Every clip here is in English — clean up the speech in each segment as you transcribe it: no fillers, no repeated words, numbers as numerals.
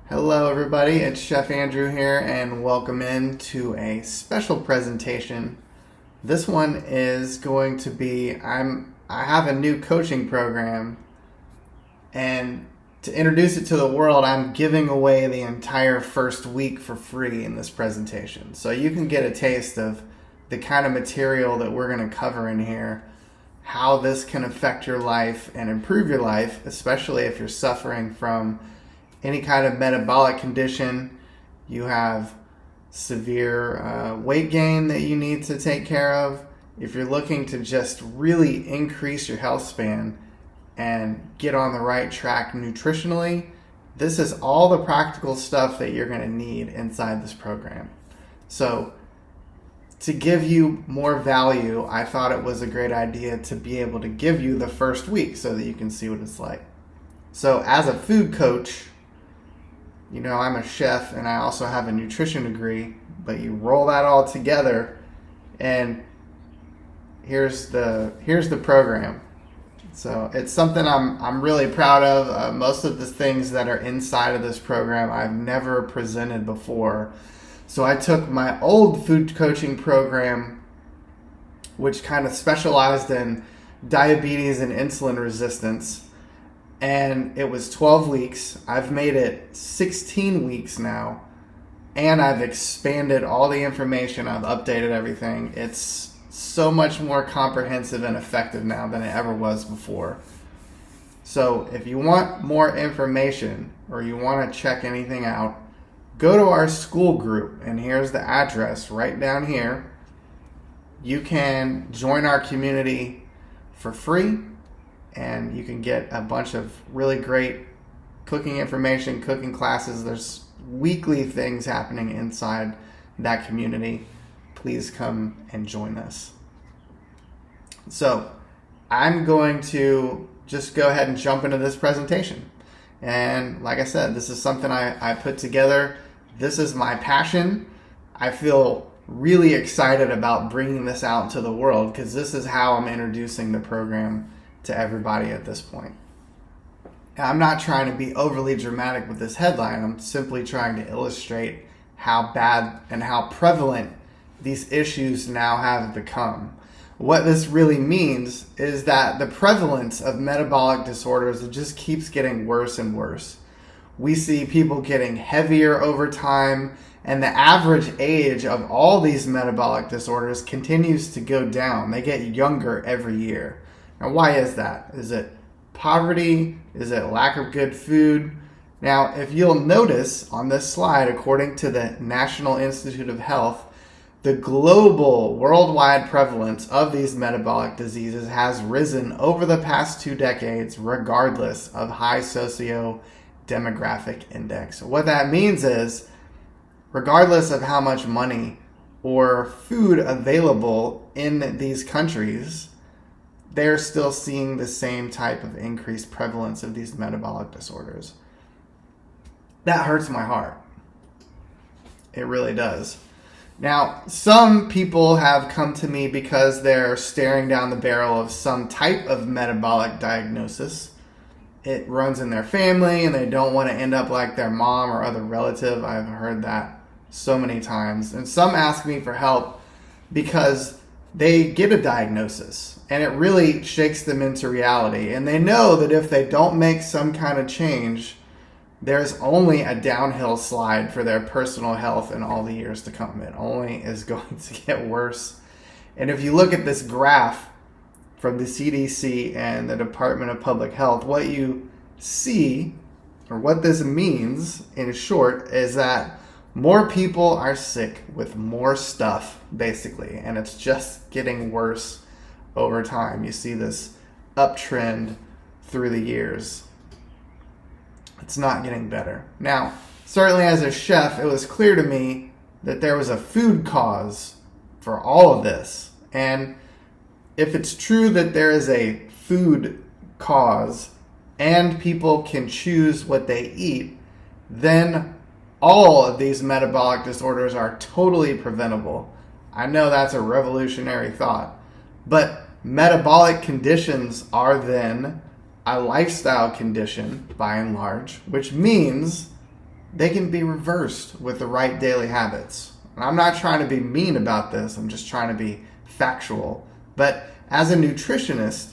Hello everybody, it's Chef Andrew here and welcome in to a special presentation. This one is going to be, I have a new coaching program, and to introduce it to the world, I'm giving away the entire first week for free in this presentation. So you can get a taste of the kind of material that we're going to cover in here, how this can affect your life and improve your life, especially if you're suffering from any kind of metabolic condition, you have severe weight gain that you need to take care of. If you're looking to just really increase your health span and get on the right track nutritionally, this is all the practical stuff that you're going to need inside this program. So to give you more value, I thought it was a great idea to be able to give you the first week so that you can see what it's like. So as a food coach, you know, I'm a chef and I also have a nutrition degree, but you roll that all together and here's the program. So it's something I'm really proud of. Most of the things that are inside of this program I've never presented before. So I took my old food coaching program, which kind of specialized in diabetes and insulin resistance, and it was 12 weeks. I've made it 16 weeks now, and I've expanded all the information. I've updated everything. It's so much more comprehensive and effective now than it ever was before. So if you want more information or you want to check anything out, go to our school group, and here's the address right down here. You can join our community for free, and you can get a bunch of really great cooking information, cooking classes. There's weekly things happening inside that community. Please come and join us. So I'm going to just go ahead and jump into this presentation. And like I said, this is something I put together. This is my passion. I feel really excited about bringing this out into the world because this is how I'm introducing the program to everybody at this point. Now, I'm not trying to be overly dramatic with this headline. I'm simply trying to illustrate how bad and how prevalent these issues now have become. What this really means is that the prevalence of metabolic disorders, it just keeps getting worse and worse. We see people getting heavier over time, and the average age of all these metabolic disorders continues to go down. They get younger every year. Now, why is that? Is it poverty? Is it lack of good food? Now, if you'll notice on this slide, according to the National Institute of Health, the global worldwide prevalence of these metabolic diseases has risen over the past 2 decades, regardless of high socio-demographic index. What that means is, regardless of how much money or food available in these countries, they're still seeing the same type of increased prevalence of these metabolic disorders. That hurts my heart. It really does. Now, some people have come to me because they're staring down the barrel of some type of metabolic diagnosis. It runs in their family and they don't want to end up like their mom or other relative. I've heard that so many times. And some ask me for help because they get a diagnosis and it really shakes them into reality. And they know that if they don't make some kind of change, there's only a downhill slide for their personal health in all the years to come. It only is going to get worse. And if you look at this graph from the CDC and the Department of Public Health, what you see, or what this means in short, is that more people are sick with more stuff, basically, and it's just getting worse over time. You see this uptrend through the years. It's not getting better. Now, certainly as a chef, it was clear to me that there was a food cause for all of this. And if it's true that there is a food cause and people can choose what they eat, then all of these metabolic disorders are totally preventable. I know that's a revolutionary thought, but metabolic conditions are then a lifestyle condition by and large, which means they can be reversed with the right daily habits. And I'm not trying to be mean about this, I'm just trying to be factual. But as a nutritionist,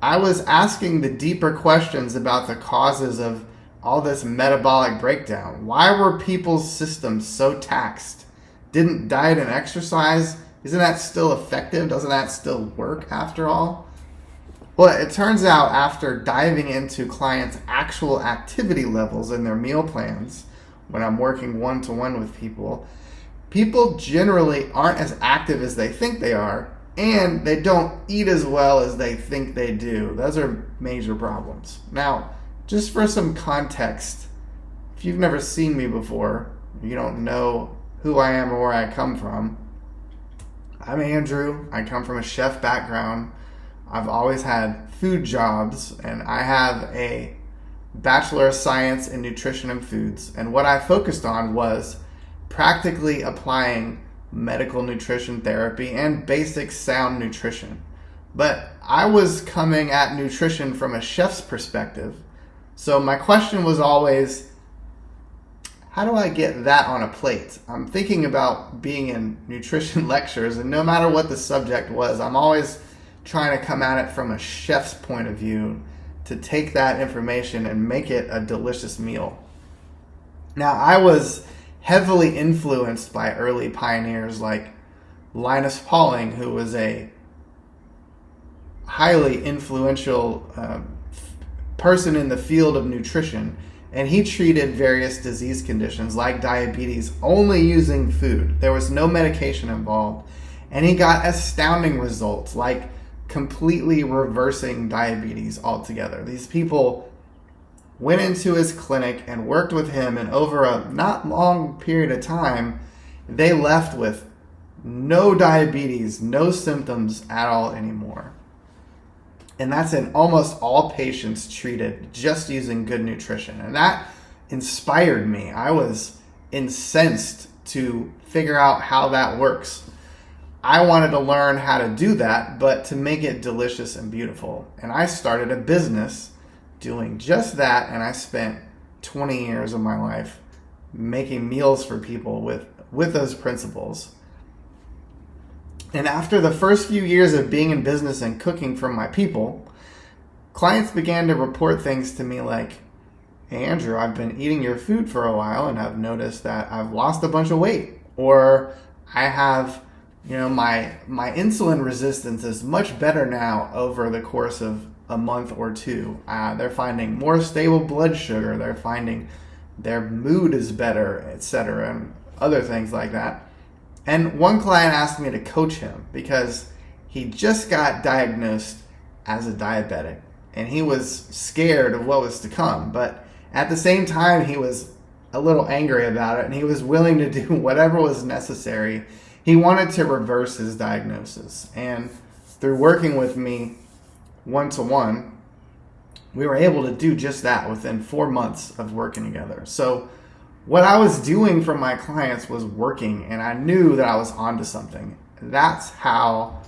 I was asking the deeper questions about the causes of all this metabolic breakdown. Why were people's systems so taxed? Didn't diet and exercise, isn't that still effective? Doesn't that still work after all? Well, it turns out after diving into clients' actual activity levels in their meal plans, when I'm working one-to-one with people, people generally aren't as active as they think they are, and they don't eat as well as they think they do. Those are major problems. Now, just for some context, if you've never seen me before, you don't know who I am or where I come from, I'm Andrew. I come from a chef background. I've always had food jobs, and I have a Bachelor of Science in Nutrition and Foods. And what I focused on was practically applying medical nutrition therapy and basic sound nutrition. But I was coming at nutrition from a chef's perspective. So my question was always, how do I get that on a plate? I'm thinking about being in nutrition lectures, and no matter what the subject was, I'm always trying to come at it from a chef's point of view to take that information and make it a delicious meal. Now, I was heavily influenced by early pioneers like Linus Pauling, who was a highly influential person in the field of nutrition, and he treated various disease conditions like diabetes only using food. There was no medication involved, and he got astounding results, like completely reversing diabetes altogether. These people went into his clinic and worked with him, and over a not long period of time, they left with no diabetes, no symptoms at all anymore. And that's in almost all patients treated just using good nutrition. And that inspired me. I was incensed to figure out how that works. I wanted to learn how to do that, but to make it delicious and beautiful. And I started a business doing just that, and I spent 20 years of my life making meals for people with those principles. And after the first few years of being in business and cooking for my people, clients began to report things to me like, "Hey Andrew, I've been eating your food for a while and I've noticed that I've lost a bunch of weight." Or I have, my insulin resistance is much better now over the course of a month or two. They're finding more stable blood sugar. They're finding their mood is better, etc., and other things like that. And one client asked me to coach him because he just got diagnosed as a diabetic, and he was scared of what was to come. But at the same time, he was a little angry about it, and he was willing to do whatever was necessary. He wanted to reverse his diagnosis. And through working with me one-to-one, we were able to do just that within 4 months of working together. So what I was doing for my clients was working, and I knew that I was onto something. That's how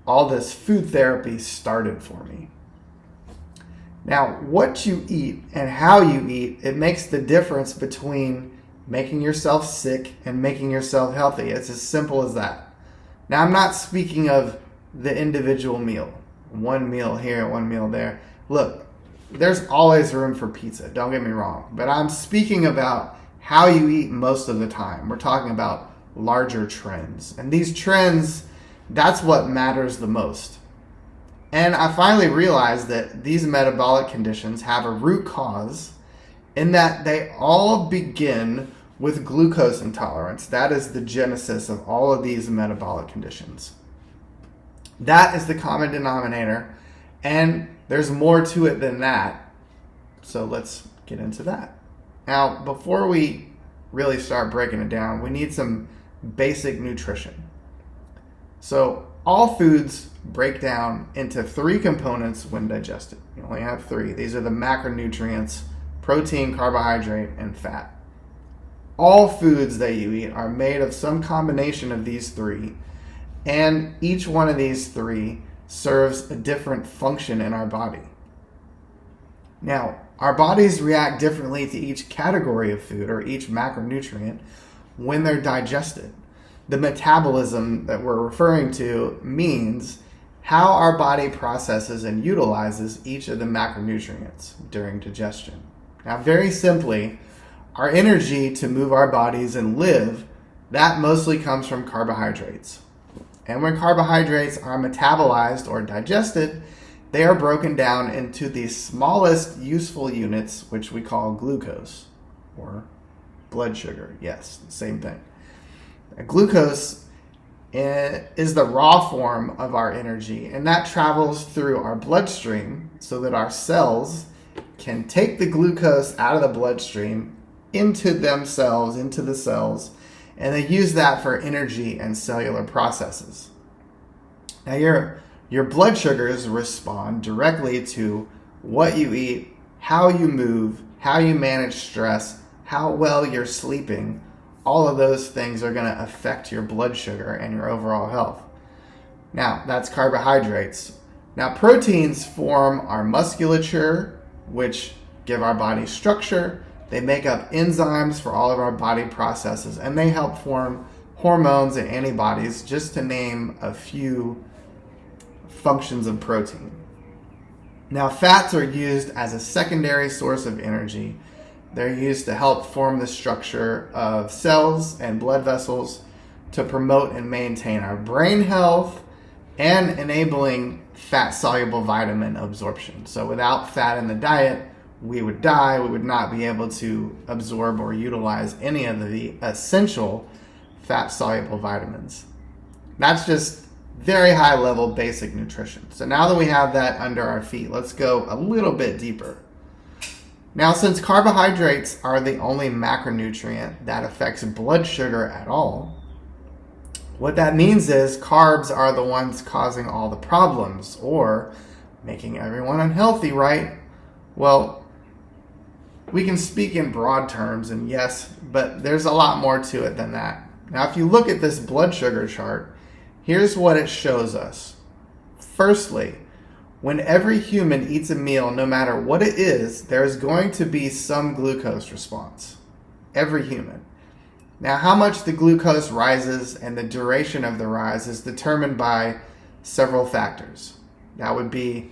all this food therapy started for me. Now, what you eat and how you eat, it makes the difference between making yourself sick and making yourself healthy. It's as simple as that. Now, I'm not speaking of the individual meal. One meal here, one meal there. Look, there's always room for pizza, don't get me wrong. But I'm speaking about how you eat most of the time. We're talking about larger trends. And these trends, that's what matters the most. And I finally realized that these metabolic conditions have a root cause in that they all begin with glucose intolerance. That is the genesis of all of these metabolic conditions. That is the common denominator, and there's more to it than that. So let's get into that. Now, before we really start breaking it down, we need some basic nutrition. So all foods break down into 3 components when digested. You only have 3. These are the macronutrients: protein, carbohydrate, and fat. All foods that you eat are made of some combination of these 3, and each one of these 3 serves a different function in our body. Now, Our bodies react differently to each category of food or each macronutrient when they're digested. The metabolism that we're referring to means how our body processes and utilizes each of the macronutrients during digestion. Now, very simply, our energy to move our bodies and live, that mostly comes from carbohydrates. And when carbohydrates are metabolized or digested, they are broken down into the smallest useful units, which we call glucose or blood sugar. Yes, same thing. Glucose is the raw form of our energy, and that travels through our bloodstream so that our cells can take the glucose out of the bloodstream into themselves, into the cells, and they use that for energy and cellular processes. Now, your blood sugars respond directly to what you eat, how you move, how you manage stress, how well you're sleeping. All of those things are going to affect your blood sugar and your overall health. Now, that's carbohydrates. Now, proteins form our musculature, which give our body structure. They make up enzymes for all of our body processes, and they help form hormones and antibodies, just to name a few functions of protein. Now, fats are used as a secondary source of energy. They're used to help form the structure of cells and blood vessels, to promote and maintain our brain health, and enabling fat-soluble vitamin absorption. So without fat in the diet, we would die. We would not be able to absorb or utilize any of the essential fat-soluble vitamins. That's just very high-level basic nutrition. So now that we have that under our feet, let's go a little bit deeper. Now, since carbohydrates are the only macronutrient that affects blood sugar at all, what that means is carbs are the ones causing all the problems or making everyone unhealthy, right? Well, we can speak in broad terms, and yes, but there's a lot more to it than that. Now, if you look at this blood sugar chart, here's what it shows us. Firstly, when every human eats a meal, no matter what it is, there's going to be some glucose response. Every human. Now, how much the glucose rises and the duration of the rise is determined by several factors. That would be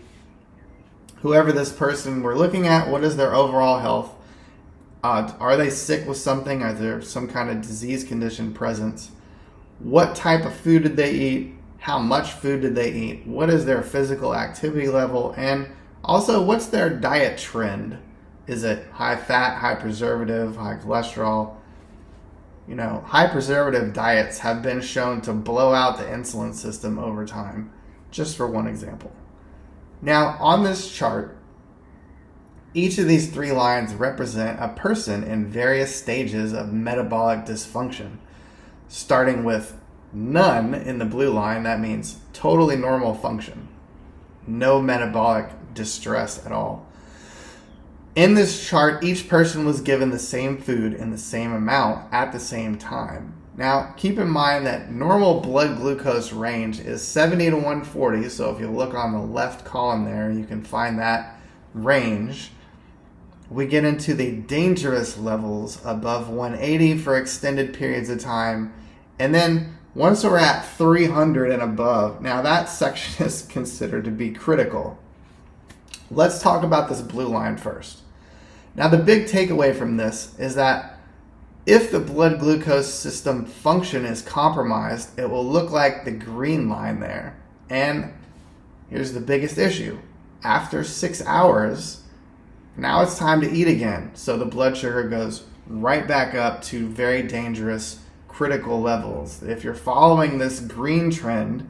whoever this person we're looking at, what is their overall health? Are they sick with something? Are there some kind of disease condition present? What type of food did they eat? How much food did they eat? What is their physical activity level? And also, what's their diet trend? Is it high fat, high preservative, high cholesterol? You know, high preservative diets have been shown to blow out the insulin system over time, just for one example. Now, on this chart, each of these three lines represent a person in various stages of metabolic dysfunction, starting with none in the blue line. That means totally normal function, no metabolic distress at all. In this chart, each person was given the same food in the same amount at the same time. Now, keep in mind that normal blood glucose range is 70 to 140, so if you look on the left column there, you can find that range. We get into the dangerous levels above 180 for extended periods of time, and then once we're at 300 and above, now that section is considered to be critical. Let's talk about this blue line first. Now, the big takeaway from this is that if the blood glucose system function is compromised, it will look like the green line there. And here's the biggest issue. After 6 hours, now it's time to eat again. So the blood sugar goes right back up to very dangerous, critical levels. If you're following this green trend,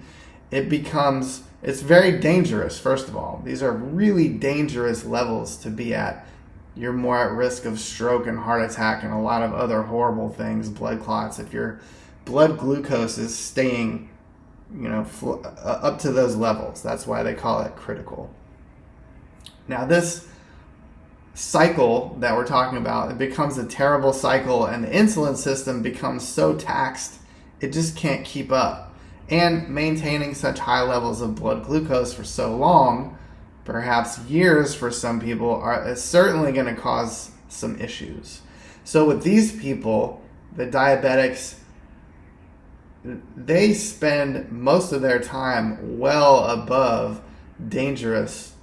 it's very dangerous, first of all. These are really dangerous levels to be at. You're more at risk of stroke and heart attack and a lot of other horrible things, blood clots, if your blood glucose is staying, up to those levels. That's why they call it critical. Now, this cycle that we're talking about, it becomes a terrible cycle, and the insulin system becomes so taxed, it just can't keep up. And maintaining such high levels of blood glucose for so long perhaps years for some people, is certainly going to cause some issues. So with these people, the diabetics, they spend most of their time well above dangerous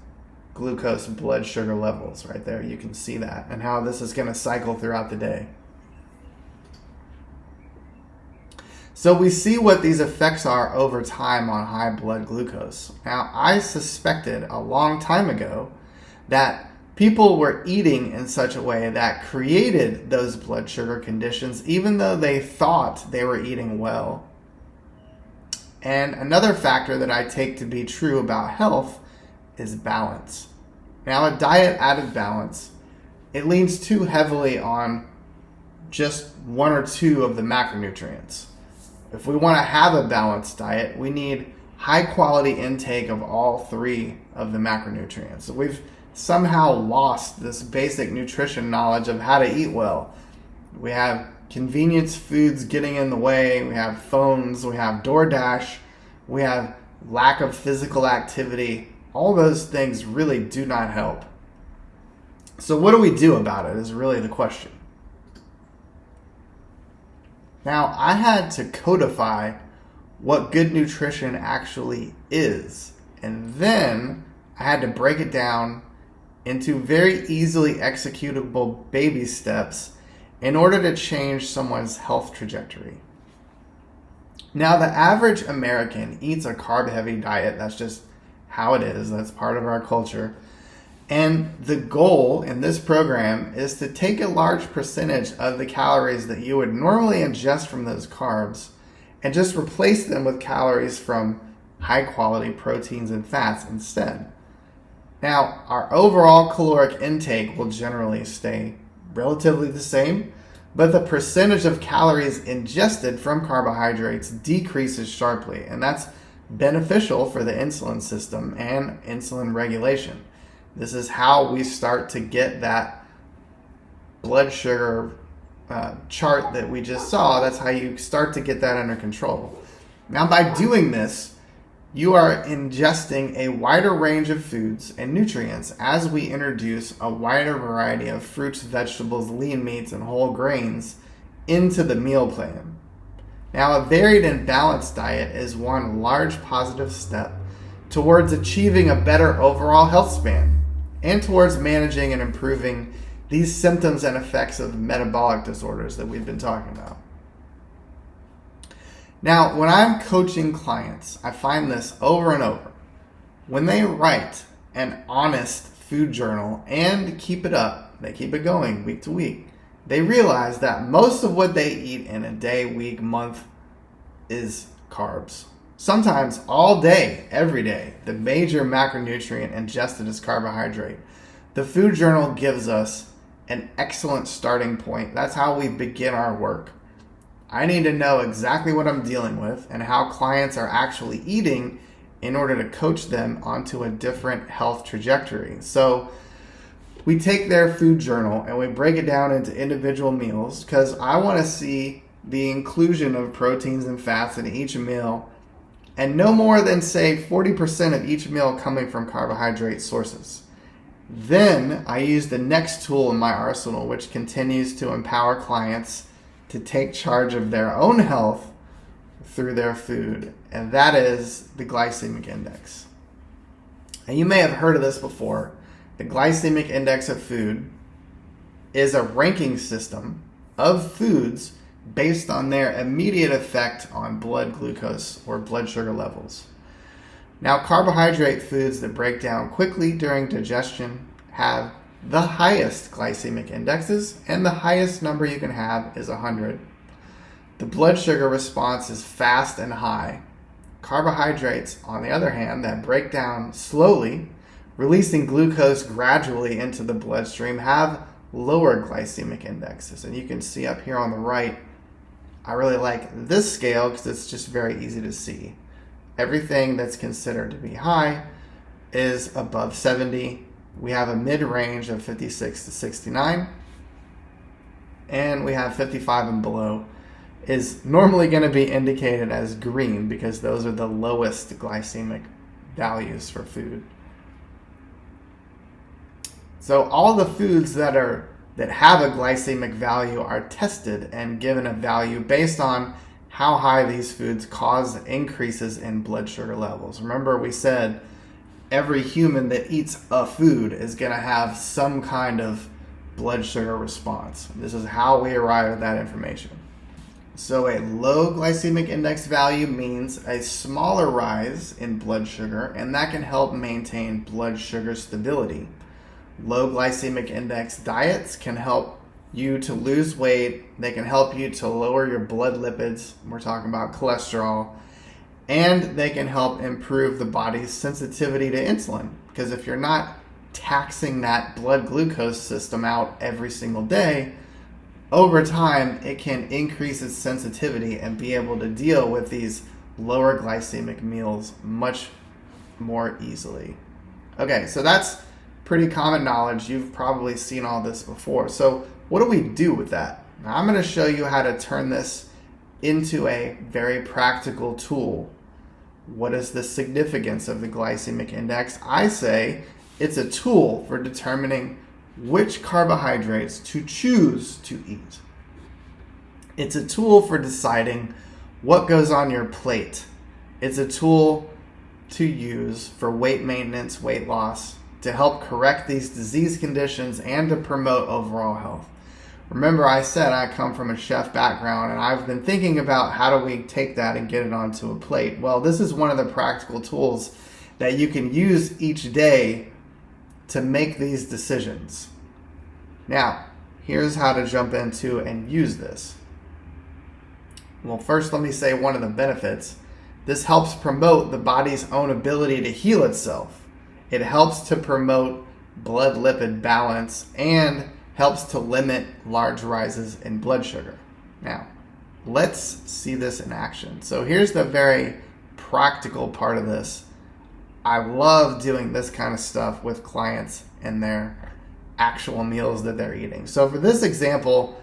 glucose blood sugar levels. Right there, you can see that, and how this is going to cycle throughout the day. So we see what these effects are over time on high blood glucose. Now, I suspected a long time ago that people were eating in such a way that created those blood sugar conditions, even though they thought they were eating well. And another factor that I take to be true about health is balance. Now, a diet out of balance, it leans too heavily on just one or two of the macronutrients. If we want to have a balanced diet, we need high quality intake of all three of the macronutrients. So we've somehow lost this basic nutrition knowledge of how to eat well. We have convenience foods getting in the way. We have phones. We have DoorDash. We have lack of physical activity. All those things really do not help. So what do we do about it is really the question. Now, I had to codify what good nutrition actually is, and then I had to break it down into very easily executable baby steps in order to change someone's health trajectory. Now, the average American eats a carb-heavy diet. That's just how it is. That's part of our culture. And the goal in this program is to take a large percentage of the calories that you would normally ingest from those carbs and just replace them with calories from high-quality proteins and fats instead. Now, our overall caloric intake will generally stay relatively the same, but the percentage of calories ingested from carbohydrates decreases sharply, and that's beneficial for the insulin system and insulin regulation. This is how we start to get that blood sugar chart that we just saw. That's how you start to get that under control. Now, by doing this, you are ingesting a wider range of foods and nutrients as we introduce a wider variety of fruits, vegetables, lean meats, and whole grains into the meal plan. Now, a varied and balanced diet is one large positive step towards achieving a better overall health span and towards managing and improving these symptoms and effects of metabolic disorders that we've been talking about. Now, when I'm coaching clients, I find this over and over. When they write an honest food journal and keep it up, they keep it going week to week, they realize that most of what they eat in a day, week, month is carbs. Sometimes all day, every day, the major macronutrient ingested is carbohydrate. The food journal gives us an excellent starting point. That's how we begin our work. I need to know exactly what I'm dealing with and how clients are actually eating in order to coach them onto a different health trajectory. So we take their food journal and we break it down into individual meals because I want to see the inclusion of proteins and fats in each meal, and no more than, say, 40% of each meal coming from carbohydrate sources. Then I use the next tool in my arsenal, which continues to empower clients to take charge of their own health through their food, and that is the glycemic index. And you may have heard of this before. The glycemic index of food is a ranking system of foods based on their immediate effect on blood glucose or blood sugar levels. Now, carbohydrate foods that break down quickly during digestion have the highest glycemic indexes, and the highest number you can have is 100. The blood sugar response is fast and high. Carbohydrates, on the other hand, that break down slowly, releasing glucose gradually into the bloodstream, have lower glycemic indexes. And you can see up here on the right, I really like this scale because it's just very easy to see. Everything that's considered to be high is above 70. We have a mid-range of 56 to 69. And we have 55 and below is normally going to be indicated as green because those are the lowest glycemic values for food. So all the foods that have a glycemic value are tested and given a value based on how high these foods cause increases in blood sugar levels. Remember, we said every human that eats a food is going to have some kind of blood sugar response. This is how we arrive at that information. So a low glycemic index value means a smaller rise in blood sugar, and that can help maintain blood sugar stability. Low glycemic index diets can help you to lose weight. They can help you to lower your blood lipids. We're talking about cholesterol. And they can help improve the body's sensitivity to insulin. Because if you're not taxing that blood glucose system out every single day, over time it can increase its sensitivity and be able to deal with these lower glycemic meals much more easily. Okay, so that's pretty common knowledge. You've probably seen all this before. So what do we do with that? Now, I'm going to show you how to turn this into a very practical tool. What is the significance of the glycemic index? I say it's a tool for determining which carbohydrates to choose to eat. It's a tool for deciding what goes on your plate. It's a tool to use for weight maintenance, weight loss, to help correct these disease conditions and to promote overall health. Remember, I said I come from a chef background, and I've been thinking about how do we take that and get it onto a plate. Well, this is one of the practical tools that you can use each day to make these decisions. Now, here's how to jump into and use this. Well, first let me say one of the benefits. This helps promote the body's own ability to heal itself. It helps to promote blood lipid balance and helps to limit large rises in blood sugar. Now, let's see this in action. So here's the very practical part of this. I love doing this kind of stuff with clients and their actual meals that they're eating. So for this example,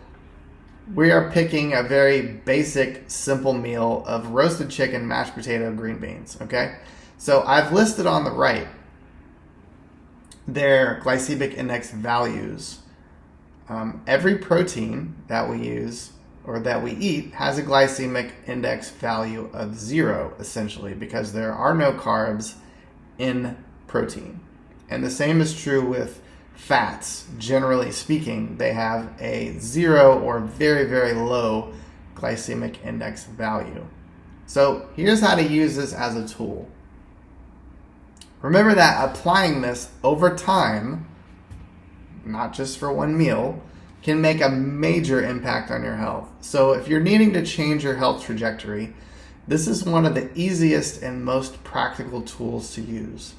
we are picking a very basic, simple meal of roasted chicken, mashed potato, green beans, okay? So I've listed on the right their glycemic index values. Every protein that we use or that we eat has a glycemic index value of 0, essentially, because there are no carbs in protein. And the same is true with fats. Generally speaking, they have a 0 or very, very low glycemic index value. So here's how to use this as a tool. Remember that applying this over time, not just for one meal, can make a major impact on your health. So if you're needing to change your health trajectory, this is one of the easiest and most practical tools to use.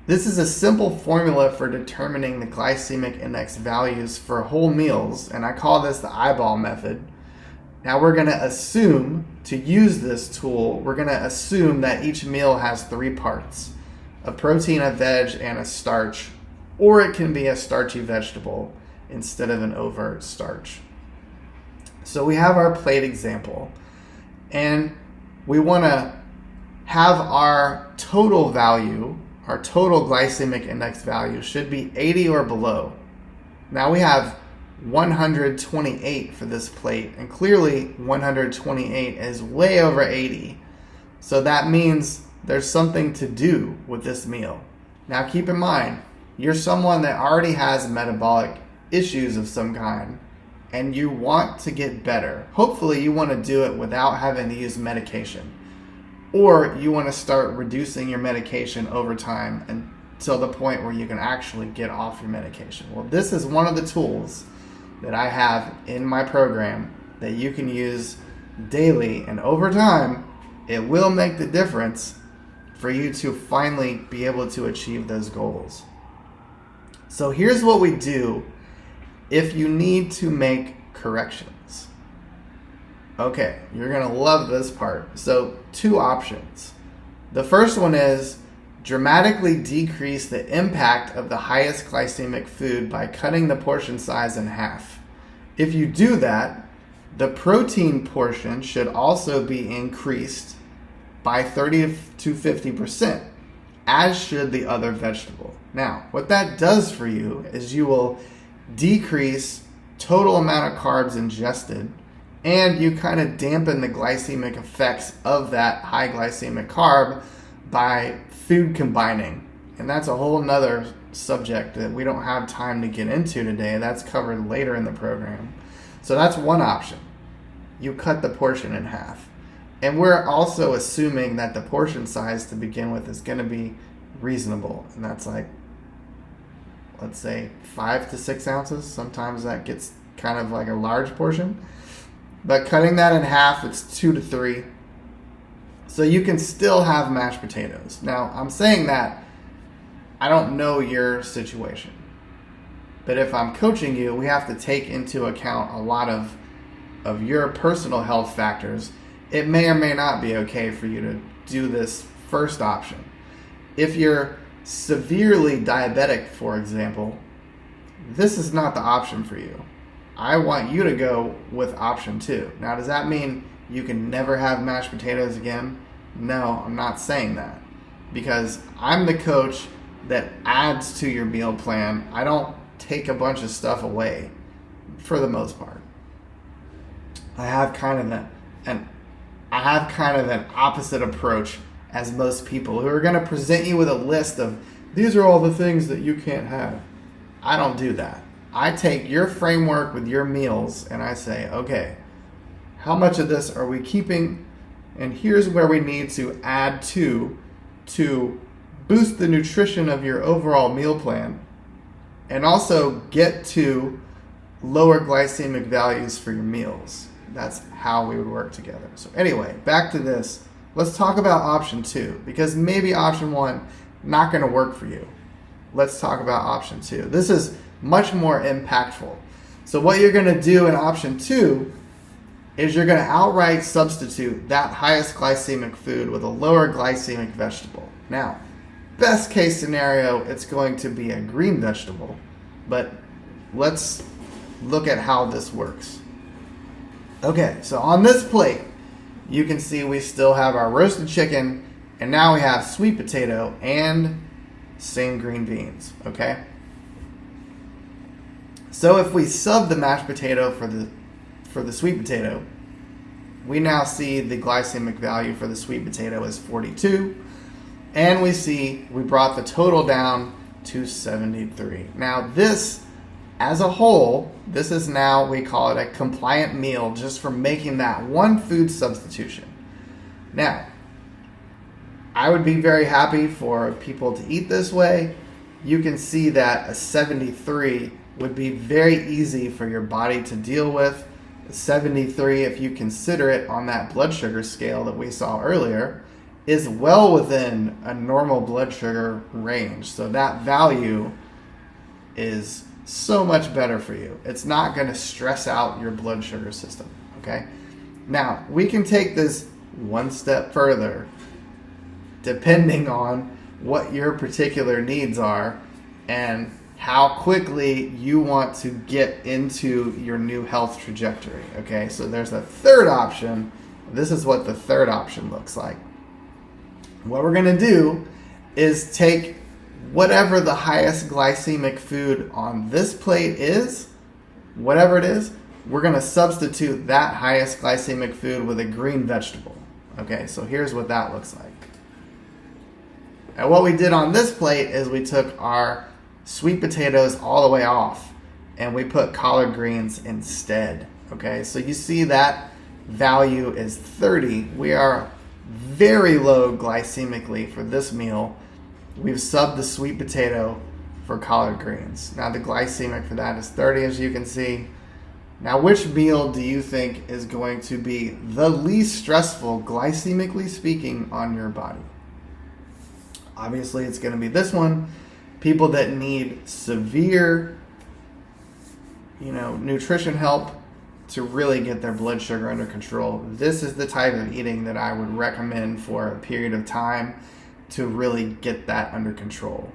This is a simple formula for determining the glycemic index values for whole meals, and I call this the eyeball method. Now we're going to assume, to use this tool, we're going to assume that each meal has 3 parts: a protein, a veg, and a starch, or it can be a starchy vegetable instead of an overt starch. So we have our plate example, and we want to have our total value, our total glycemic index value should be 80 or below. Now we have 128 for this plate, and clearly 128 is way over 80. So that means there's something to do with this meal. Now keep in mind, you're someone that already has metabolic issues of some kind, and you want to get better. Hopefully you want to do it without having to use medication, or you want to start reducing your medication over time until the point where you can actually get off your medication. Well, this is one of the tools that I have in my program that you can use daily, and over time it will make the difference for you to finally be able to achieve those goals. So here's what we do if you need to make corrections. Okay, you're gonna love this part. So 2 options. The first one is dramatically decrease the impact of the highest glycemic food by cutting the portion size in half. If you do that, the protein portion should also be increased by 30 to 50%, as should the other vegetable. Now, what that does for you is you will decrease total amount of carbs ingested, and you kind of dampen the glycemic effects of that high glycemic carb by food combining. And that's a whole nother subject that we don't have time to get into today. That's covered later in the program. So that's one option. You cut the portion in half. And we're also assuming that the portion size to begin with is going to be reasonable. And that's like, let's say 5 to 6 ounces. Sometimes that gets kind of like a large portion. But cutting that in half, it's 2 to 3. So you can still have mashed potatoes. Now, I'm saying that I don't know your situation. But if I'm coaching you, we have to take into account a lot of your personal health factors. It may or may not be okay for you to do this first option. If you're severely diabetic, for example, this is not the option for you. I want you to go with option 2. Now, does that mean you can never have mashed potatoes again? No, I'm not saying that. Because I'm the coach that adds to your meal plan. I don't take a bunch of stuff away for the most part. I have kind of an opposite approach as most people who are going to present you with a list of these are all the things that you can't have. I don't do that. I take your framework with your meals and I say, okay, how much of this are we keeping? And here's where we need to add to boost the nutrition of your overall meal plan and also get to lower glycemic values for your meals. That's how we would work together. So anyway, back to this. Let's talk about option 2 because maybe option 1 not going to work for you. Let's talk about option 2. This is much more impactful. So what you're going to do in option 2 is you're going to outright substitute that highest glycemic food with a lower glycemic vegetable. Now, best case scenario, it's going to be a green vegetable, but let's look at how this works. Okay, so on this plate, you can see we still have our roasted chicken, and now we have sweet potato and same green beans, okay? So if we sub the mashed potato for the sweet potato, we now see the glycemic value for the sweet potato is 42, and we see we brought the total down to 73. Now this, as a whole, this is now, we call it a compliant meal just for making that one food substitution. Now, I would be very happy for people to eat this way. You can see that a 73 would be very easy for your body to deal with. 73, if you consider it on that blood sugar scale that we saw earlier, is well within a normal blood sugar range. So that value is so much better for you. It's not going to stress out your blood sugar system, okay? Now, we can take this one step further depending on what your particular needs are and how quickly you want to get into your new health trajectory, okay? So there's a third option. This is what the third option looks like. What we're going to do is take whatever the highest glycemic food on this plate is, whatever it is, we're going to substitute that highest glycemic food with a green vegetable. Okay, so here's what that looks like. And what we did on this plate is we took our sweet potatoes all the way off and we put collard greens instead. Okay, so you see that value is 30. We are very low glycemically for this meal. We've subbed the sweet potato for collard greens. Now the glycemic for that is 30, as you can see. Now, which meal do you think is going to be the least stressful, glycemically speaking, on your body? Obviously, it's going to be this one. People that need severe, nutrition help to really get their blood sugar under control. This is the type of eating that I would recommend for a period of time to really get that under control.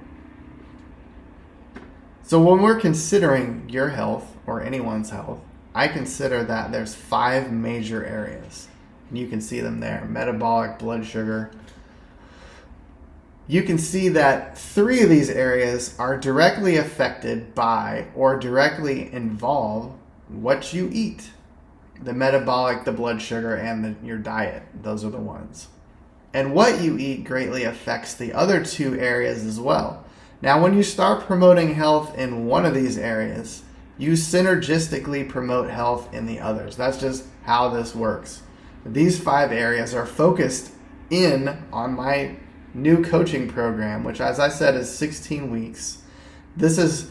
So when we're considering your health or anyone's health, I consider that there's 5 major areas. And you can see them there. Metabolic, blood sugar, you can see that 3 of these areas are directly affected by or directly involve what you eat. The metabolic, the blood sugar, and your diet. Those are the ones. And what you eat greatly affects the other 2 areas as well. Now, when you start promoting health in one of these areas, you synergistically promote health in the others. That's just how this works. These 5 areas are focused in on my new coaching program, which, as I said, is 16 weeks. This is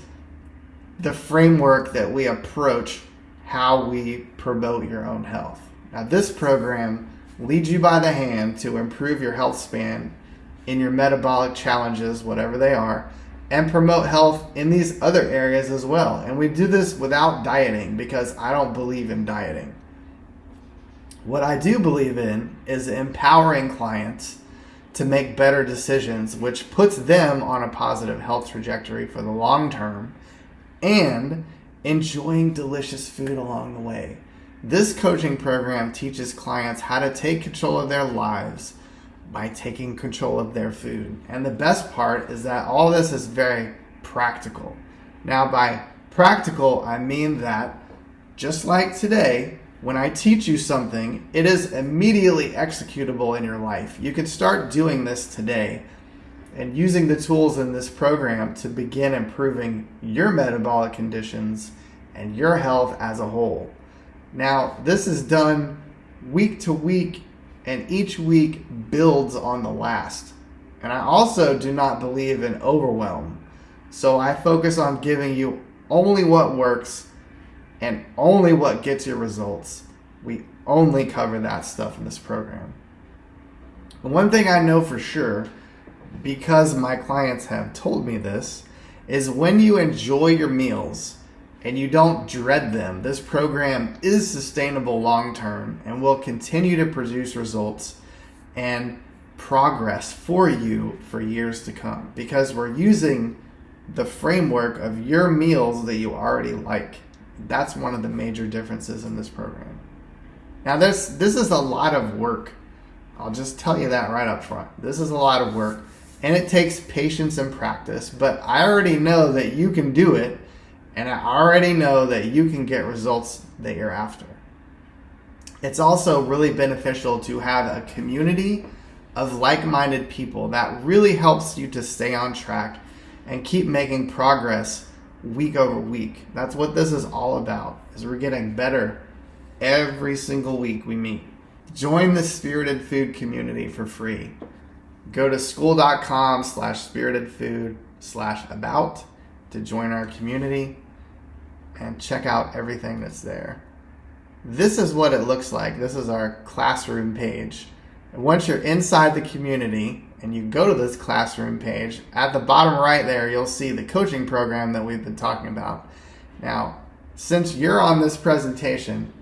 the framework that we approach how we promote your own health. Now, this program leads you by the hand to improve your health span in your metabolic challenges, whatever they are, and promote health in these other areas as well. And we do this without dieting because I don't believe in dieting. What I do believe in is empowering clients to make better decisions, which puts them on a positive health trajectory for the long term, and enjoying delicious food along the way. This coaching program teaches clients how to take control of their lives by taking control of their food. And the best part is that all this is very practical. Now, by practical, I mean that just like today, when I teach you something, it is immediately executable in your life. You can start doing this today and using the tools in this program to begin improving your metabolic conditions and your health as a whole. Now, this is done week to week, and each week builds on the last. And I also do not believe in overwhelm. So I focus on giving you only what works and only what gets your results. We only cover that stuff in this program. And one thing I know for sure, because my clients have told me this, is when you enjoy your meals and you don't dread them, this program is sustainable long term and will continue to produce results and progress for you for years to come, because we're using the framework of your meals that you already like. That's one of the major differences in this program. Now, this is a lot of work. I'll just tell you that right up front. This is a lot of work, and it takes patience and practice, but I already know that you can do it, and I already know that you can get results that you're after. It's also really beneficial to have a community of like-minded people that really helps you to stay on track and keep making progress week over week. That's what this is all about, is we're getting better every single week we meet. Join the Spirited Food community for free. Go to school.com/spiritedfood/about to join our community and check out everything that's there. This is what it looks like. This is our classroom page. And once you're inside the community and you go to this classroom page, at the bottom right there, you'll see the coaching program that we've been talking about. Now, since you're on this presentation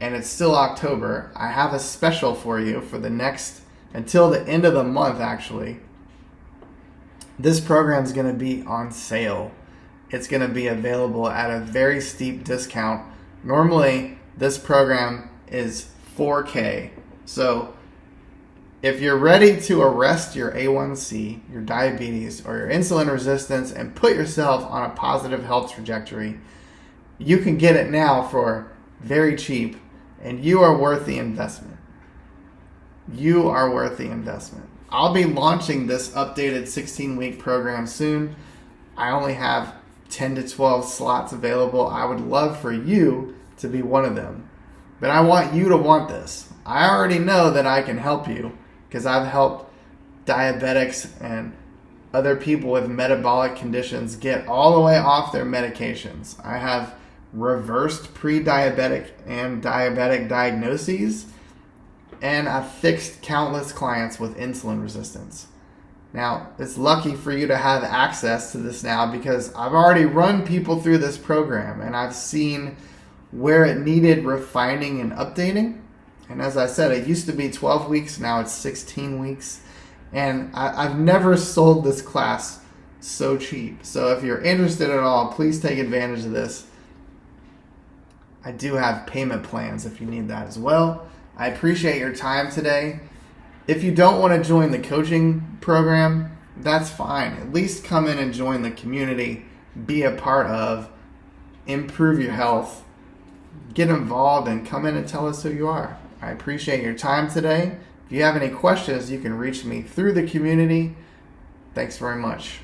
and it's still October, I have a special for you for the next, until the end of the month actually. This program is going to be on sale. It's going to be available at a very steep discount. Normally, this program is $4,000. So if you're ready to arrest your A1c, your diabetes, or your insulin resistance and put yourself on a positive health trajectory, you can get it now for very cheap, and you are worth the investment. You are worth the investment. I'll be launching this updated 16-week program soon. I only have 10 to 12 slots available. I would love for you to be one of them. But I want you to want this. I already know that I can help you because I've helped diabetics and other people with metabolic conditions get all the way off their medications. I have reversed pre-diabetic and diabetic diagnoses, and I've fixed countless clients with insulin resistance. Now, it's lucky for you to have access to this now because I've already run people through this program and I've seen where it needed refining and updating. And as I said, it used to be 12 weeks, now it's 16 weeks. And I've never sold this class so cheap. So if you're interested at all, please take advantage of this. I do have payment plans if you need that as well. I appreciate your time today. If you don't want to join the coaching program, that's fine. At least come in and join the community, be a part of, improve your health, get involved, and come in and tell us who you are. I appreciate your time today. If you have any questions, you can reach me through the community. Thanks very much.